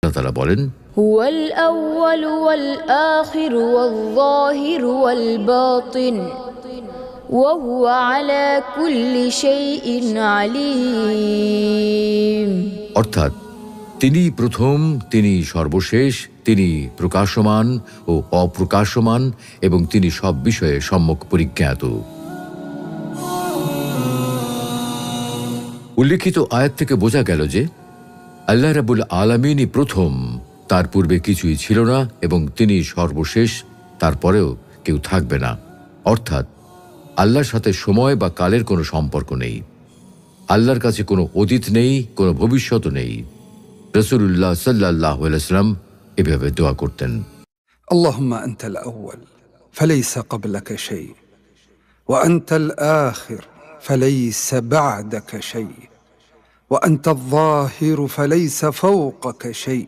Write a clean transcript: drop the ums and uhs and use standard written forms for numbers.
আল্লাহ তাআলা বলেন, হুয়াল আউয়ালু ওয়াল আখিরু ওয়াল যাহিরু ওয়াল বাতিন ওয়া হুয়া আলা কুল্লি শাইইন আলীম। অর্থাৎ তিনি প্রথম, তিনি সর্বশেষ, তিনি প্রকাশমান ও অপ্রকাশমান এবং তিনি সব বিষয়ে সম্যক পরিজ্ঞাত। উল্লিখিত আয়াত থেকে বোঝা গেল যে আল্লাহ রাব্বুল আলামিনই প্রথম, তার পূর্বে কিছুই ছিল না, এবং তিনি সর্বশেষ, তারপরেও কেউ থাকবে না। অর্থাৎ আল্লাহর সাথে সময় বা কালের কোনো সম্পর্ক নেই। আল্লাহর কাছে কোনো অতীত নেই, কোনো ভবিষ্যৎ নেই। রাসূলুল্লাহ সাল্লাল্লাহু আলাইহি ওয়াসাল্লাম এভাবে দোয়া করতেন। আল্লাহুম্মা আনতাল আউয়াল ফালাইসা ক্বাবলাকা শাই ওয়া আনতাল আখির ফালাইসা বা'দাকা শাই ওয়া আনতাল যাহির ফালাইসা ফাওকাকা শাই